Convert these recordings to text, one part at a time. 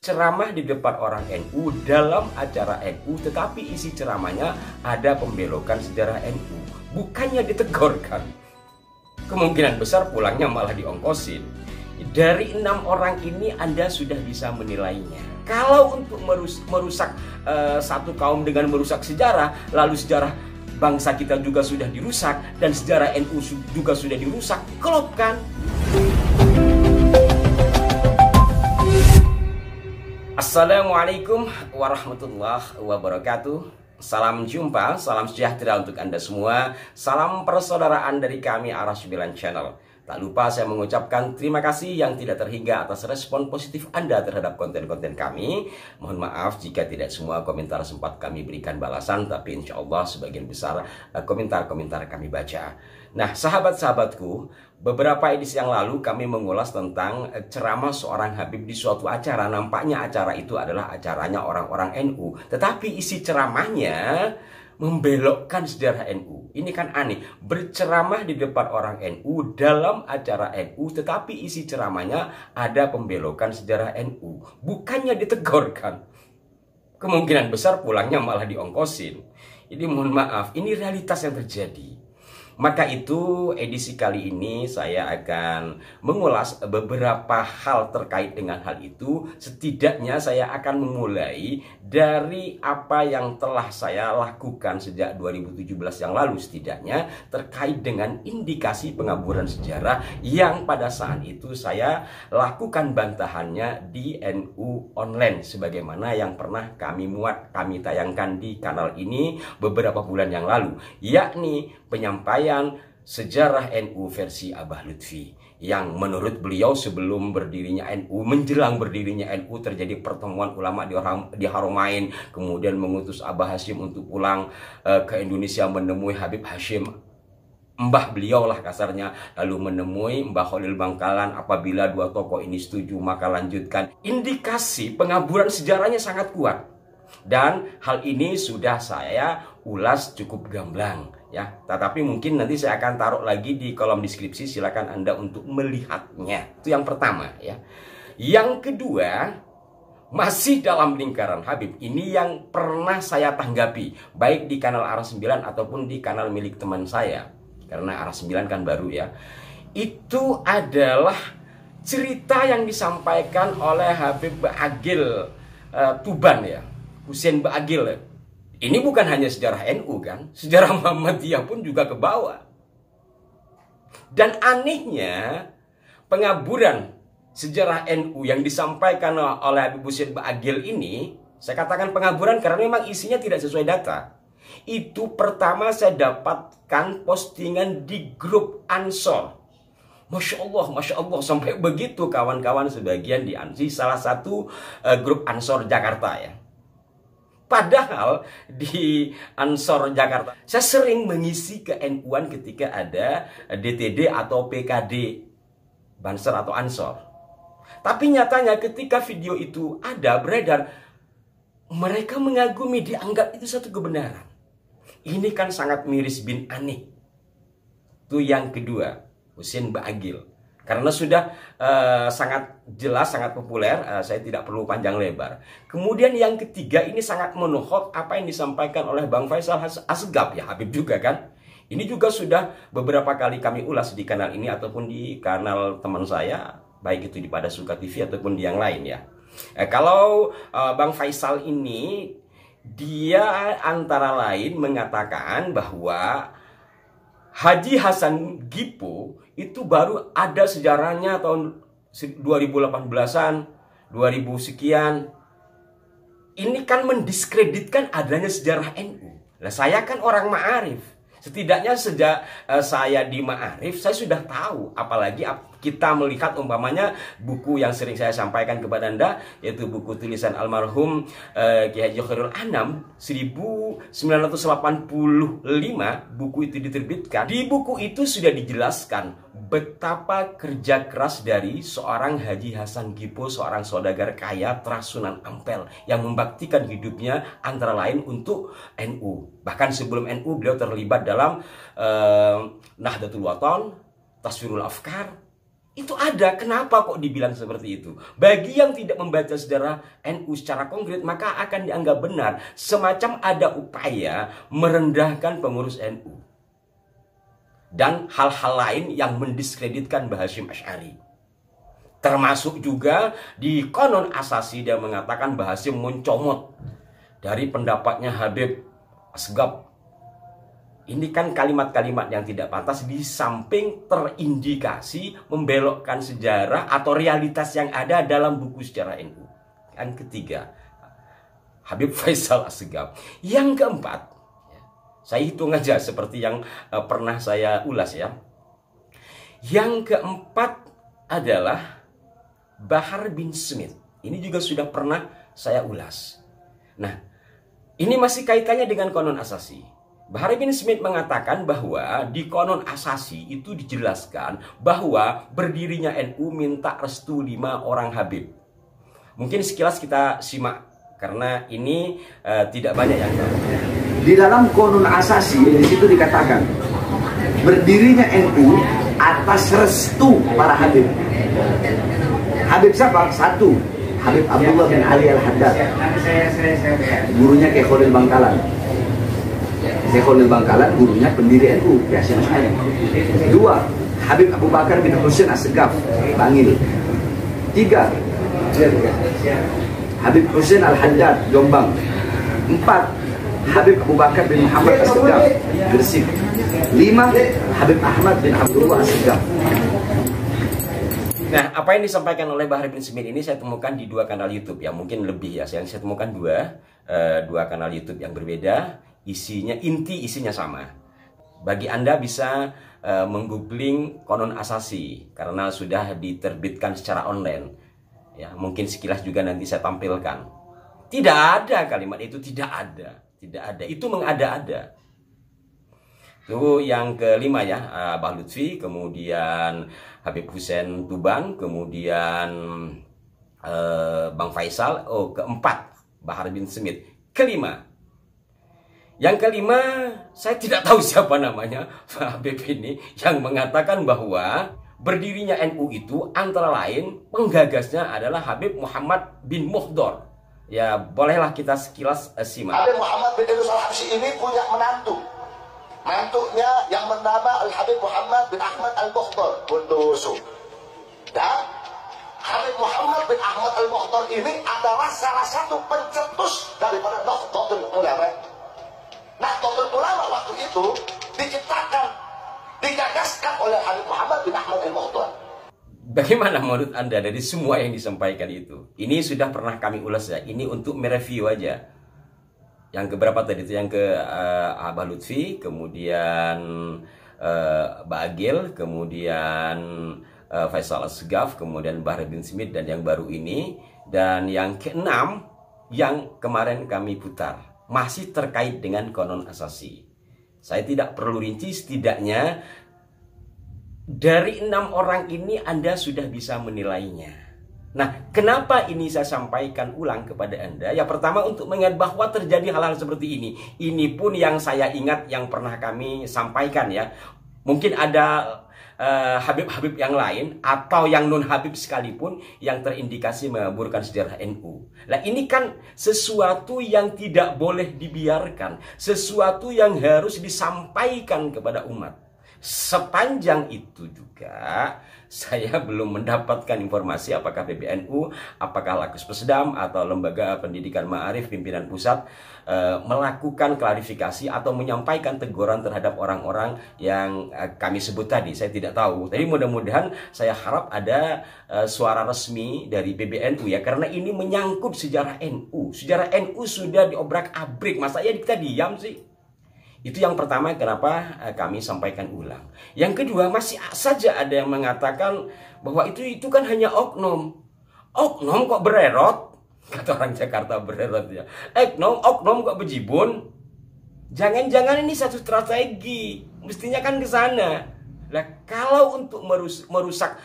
berceramah di depan orang NU dalam acara NU, tetapi isi ceramahnya ada pembelokan sejarah NU. Bukannya ditegorkan, kemungkinan besar pulangnya malah diongkosin. Dari 6 orang ini Anda sudah bisa menilainya. Kalau untuk merusak satu kaum dengan merusak sejarah, lalu sejarah bangsa kita juga sudah dirusak dan sejarah NU juga sudah dirusak, klop kan? Assalamualaikum warahmatullahi wabarakatuh. Salam jumpa, salam sejahtera untuk Anda semua. Salam persaudaraan dari kami Aras 9 Channel. Tak lupa saya mengucapkan terima kasih yang tidak terhingga atas respon positif Anda terhadap konten-konten kami. Mohon maaf jika tidak semua komentar sempat kami berikan balasan, tapi insya Allah sebagian besar komentar-komentar kami baca. Nah, sahabat-sahabatku, beberapa edisi yang lalu kami mengulas tentang ceramah seorang Habib di suatu acara. Nampaknya acara itu adalah acaranya orang-orang NU, tetapi isi ceramahnya membelokkan sejarah NU. Ini kan aneh, berceramah di depan orang NU dalam acara NU, tetapi isi ceramahnya ada pembelokan sejarah NU. Bukannya ditegorkan, kemungkinan besar pulangnya malah diongkosin. Jadi mohon maaf, ini realitas yang terjadi. Maka itu edisi kali ini saya akan mengulas beberapa hal terkait dengan hal itu. Setidaknya saya akan memulai dari apa yang telah saya lakukan sejak 2017 yang lalu setidaknya terkait dengan indikasi pengaburan sejarah yang pada saat itu saya lakukan bantahannya di NU Online sebagaimana yang pernah kami kami tayangkan di kanal ini beberapa bulan yang lalu, yakni penyampaian sejarah NU versi Abah Lutfi yang menurut beliau sebelum berdirinya NU, menjelang berdirinya NU terjadi pertemuan ulama di Haramain, kemudian mengutus Abah Hashim untuk pulang ke Indonesia menemui Habib Hashim, mbah beliau lah kasarnya, lalu menemui Mbah Khalil Bangkalan. Apabila dua tokoh ini setuju maka lanjutkan. Indikasi pengaburan sejarahnya sangat kuat dan hal ini sudah saya ulas cukup gamblang ya, tetapi mungkin nanti saya akan taruh lagi di kolom deskripsi, silakan Anda untuk melihatnya. Itu yang pertama ya. Yang kedua, masih dalam lingkaran Habib, ini yang pernah saya tanggapi baik di kanal Aras 9 ataupun di kanal milik teman saya, karena Aras 9 kan baru ya. Itu adalah cerita yang disampaikan oleh Habib Ba'agil Tuban ya, Husein Ba'agil. Ini bukan hanya sejarah NU kan, sejarah Muhammadiyah pun juga ke bawah. Dan anehnya pengaburan sejarah NU yang disampaikan oleh Habib Husein Ba'agil ini, saya katakan pengaburan karena memang isinya tidak sesuai data. Itu pertama saya dapatkan postingan di grup Ansor. Masya Allah, sampai begitu kawan-kawan sebagian di Ansi, salah satu grup Ansor Jakarta ya. Padahal di Ansor Jakarta saya sering mengisi ke NU-an ketika ada DTD atau PKD Banser atau Ansor. Tapi nyatanya ketika video itu ada beredar, mereka mengagumi, dianggap itu satu kebenaran. Ini kan sangat miris bin aneh. Itu yang kedua, Husein Ba'agil. Karena sudah sangat jelas, sangat populer, saya tidak perlu panjang lebar. Kemudian yang ketiga, ini sangat menohok apa yang disampaikan oleh Bang Faisal Asgaf ya, Habib juga kan. Ini juga sudah beberapa kali kami ulas di kanal ini ataupun di kanal teman saya, baik itu di Pada Suka TV ataupun di yang lain ya. Kalau Bang Faisal ini, dia antara lain mengatakan bahwa Haji Hasan Gipo itu baru ada sejarahnya tahun 2018-an, 2000 sekian. Ini kan mendiskreditkan adanya sejarah NU. Nah, saya kan orang ma'arif. Setidaknya sejak saya di ma'arif, saya sudah tahu. Apalagi kita melihat umpamanya buku yang sering saya sampaikan kepada Anda, yaitu buku tulisan almarhum Kiai Haji Khairul Anam 1985, buku itu diterbitkan. Di buku itu sudah dijelaskan betapa kerja keras dari seorang Haji Hasan Gipo, seorang saudagar kaya Trasunan Ampel yang membaktikan hidupnya antara lain untuk NU. Bahkan sebelum NU beliau terlibat dalam Nahdlatul Wathon, Tasfirul Afkar. Itu ada, kenapa kok dibilang seperti itu? Bagi yang tidak membaca sejarah NU secara konkret, maka akan dianggap benar. Semacam ada upaya merendahkan pengurus NU. Dan hal-hal lain yang mendiskreditkan Mbah Hasyim Asy'ari. Termasuk juga di Konon Asasi dia mengatakan Mbah Hasyim mencomot dari pendapatnya Habib Asgaf. Ini kan kalimat-kalimat yang tidak pantas, di samping terindikasi membelokkan sejarah atau realitas yang ada dalam buku sejarah NU. Yang ketiga, Habib Faisal Asgaf. Yang keempat, saya hitung aja seperti yang pernah saya ulas ya. Yang keempat adalah Bahar bin Smith. Ini juga sudah pernah saya ulas. Nah, ini masih kaitannya dengan Konon Asasi. Bahar bin Smith mengatakan bahwa di Konon Asasi itu dijelaskan bahwa berdirinya NU minta restu 5 orang Habib. Mungkin sekilas kita simak karena ini tidak banyak yang tahu. Di dalam Konon Asasi di situ dikatakan berdirinya NU atas restu para Habib. Habib siapa? Satu, Habib Abdullah bin Ali Al-Haddad, gurunya Kiai Khalil Bangkalan. Kiai Khalil Bangkalan gurunya pendiri NU, Hasyim Asy'ari. Dua, Habib Abu Bakar bin Husain Asgaf, Bangil. Tiga, Habib Husain Al-Haddad, Jombang. Empat, Habib Abu Bakar bin Muhammad Asgaf, Gresik. Lima, Habib Ahmad bin Abdullah Asgaf. Nah, apa yang disampaikan oleh Bahar bin Smith ini saya temukan di 2 kanal YouTube ya, mungkin lebih ya. Yang saya temukan dua kanal YouTube yang berbeda, isinya sama. Bagi Anda bisa menggoogling Konon Asasi karena sudah diterbitkan secara online. Ya, mungkin sekilas juga nanti saya tampilkan. Tidak ada kalimat itu, tidak ada. Itu mengada-ada. Itu yang kelima ya, Mbah Lutfi, kemudian Habib Hussein Tuban, kemudian Bang Faisal. Oh, keempat Bahar bin Smith. Kelima. Yang kelima, saya tidak tahu siapa namanya Habib ini yang mengatakan bahwa berdirinya NU itu antara lain penggagasnya adalah Habib Muhammad bin Muhdor. Ya, bolehlah kita sekilas simak. Habib Muhammad bin Idris Al-Habsyi ini punya menantu. Mantunya yang bernama Al-Habib Muhammad bin Ahmad Al-Muhdor Bundusu. Dan Habib Muhammad bin Ahmad Al-Muhdor ini adalah salah satu pencetus daripada Nahdlatul Ulama. Nahdlatul Ulama waktu itu digagaskan oleh Habib Muhammad bin Ahmad Al-Muhdor. Bagaimana menurut Anda dari semua yang disampaikan itu? Ini sudah pernah kami ulas ya. Ini untuk mereview aja. Yang keberapa tadi itu? Yang ke Abah Lutfi, kemudian Bagil, kemudian Faisal Asgaf, kemudian Bahar bin Smith, dan yang baru ini. Dan yang keenam yang kemarin kami putar, masih terkait dengan Konon Asasi. Saya tidak perlu rinci, setidaknya dari 6 orang ini Anda sudah bisa menilainya. Nah, kenapa ini saya sampaikan ulang kepada Anda? Ya, pertama untuk mengingat bahwa terjadi hal-hal seperti ini. Ini pun yang saya ingat yang pernah kami sampaikan ya. Mungkin ada Habib-Habib yang lain atau yang non-Habib sekalipun yang terindikasi mengaburkan sejarah NU. Nah, ini kan sesuatu yang tidak boleh dibiarkan. Sesuatu yang harus disampaikan kepada umat. Sepanjang itu juga saya belum mendapatkan informasi apakah PBNU, apakah Lakus Pesdam atau Lembaga Pendidikan Ma'arif Pimpinan Pusat melakukan klarifikasi atau menyampaikan teguran terhadap orang-orang yang kami sebut tadi. Saya tidak tahu. Tapi mudah-mudahan saya harap ada suara resmi dari PBNU ya, karena ini menyangkut sejarah NU. Sejarah NU sudah diobrak-abrik. Masa ya kita diam sih? Itu yang pertama kenapa kami sampaikan ulang. Yang kedua, masih saja ada yang mengatakan bahwa itu kan hanya oknum. Oknum kok bererot? Kata orang Jakarta bererot ya. Oknum kok bejibun? Jangan-jangan ini satu strategi. Mestinya kan ke sana. Nah, kalau untuk merusak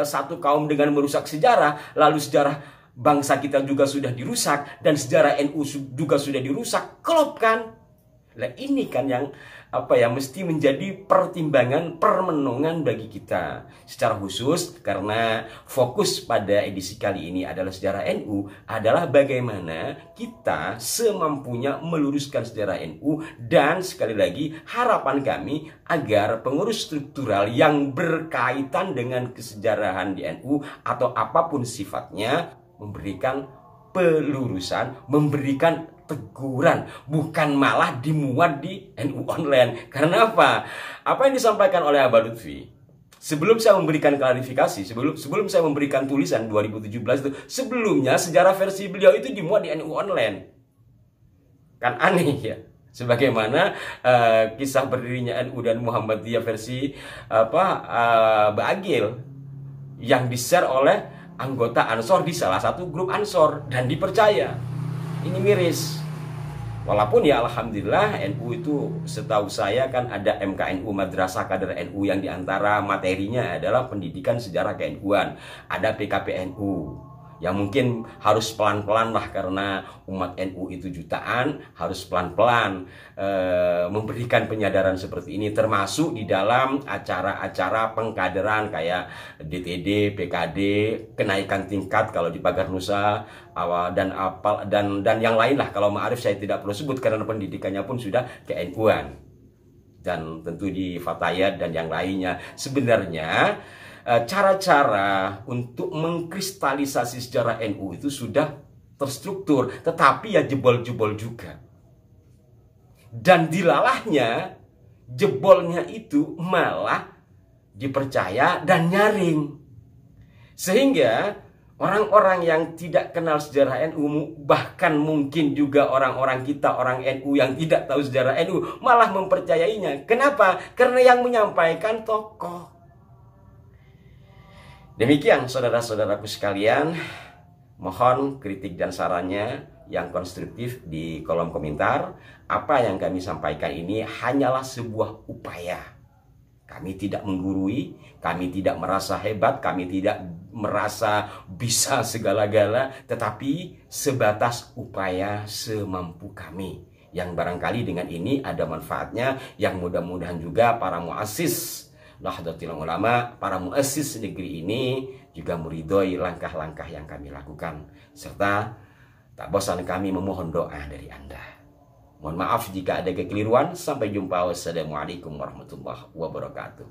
satu kaum dengan merusak sejarah, lalu sejarah bangsa kita juga sudah dirusak dan sejarah NU juga sudah dirusak, klop kan? Nah, ini kan yang mesti menjadi pertimbangan permenungan bagi kita. Secara khusus karena fokus pada edisi kali ini adalah sejarah NU, adalah bagaimana kita semampunya meluruskan sejarah NU, dan sekali lagi harapan kami agar pengurus struktural yang berkaitan dengan kesejarahan di NU atau apapun sifatnya memberikan pelurusan, memberikan teguran, bukan malah dimuat di NU Online. Karena apa? Apa yang disampaikan oleh Abah Lutfi, sebelum saya memberikan klarifikasi, sebelum saya memberikan tulisan 2017 itu, sebelumnya sejarah versi beliau itu dimuat di NU Online. Kan aneh ya. Sebagaimana kisah berdirinya NU dan Muhammadiyah versi Bagil yang di-share oleh anggota Ansor di salah satu grup Ansor dan dipercaya. Ini miris. Walaupun ya alhamdulillah NU itu setahu saya kan ada MKNU, Madrasah Kader NU, yang diantara materinya adalah pendidikan sejarah ke-NU-an. Ada PKPNU yang mungkin harus pelan-pelan lah, karena umat NU itu jutaan, harus pelan-pelan memberikan penyadaran seperti ini, termasuk di dalam acara-acara pengkaderan kayak DTD, PKD, kenaikan tingkat kalau di Pagar Nusa, dan yang lain lah. Kalau ma'arif saya tidak perlu sebut karena pendidikannya pun sudah ke-NU-an, dan tentu di Fatayat dan yang lainnya. Sebenarnya cara-cara untuk mengkristalisasi sejarah NU itu sudah terstruktur, tetapi ya jebol-jebol juga. Dan dilalahnya, jebolnya itu malah dipercaya dan nyaring. Sehingga orang-orang yang tidak kenal sejarah NU, bahkan mungkin juga orang-orang kita, orang NU yang tidak tahu sejarah NU, malah mempercayainya. Kenapa? Karena yang menyampaikan tokoh. Demikian saudara-saudaraku sekalian, mohon kritik dan sarannya yang konstruktif di kolom komentar. Apa yang kami sampaikan ini hanyalah sebuah upaya. Kami tidak menggurui, kami tidak merasa hebat, kami tidak merasa bisa segala-gala, tetapi sebatas upaya semampu kami. Yang barangkali dengan ini ada manfaatnya, yang mudah-mudahan juga para muassis Nahdlatul Ulama, para muassis negeri ini juga meridhoi langkah-langkah yang kami lakukan, serta tak bosan kami memohon doa dari Anda. Mohon maaf jika ada kekeliruan. Sampai jumpa. Wassalamualaikum warahmatullahi wabarakatuh.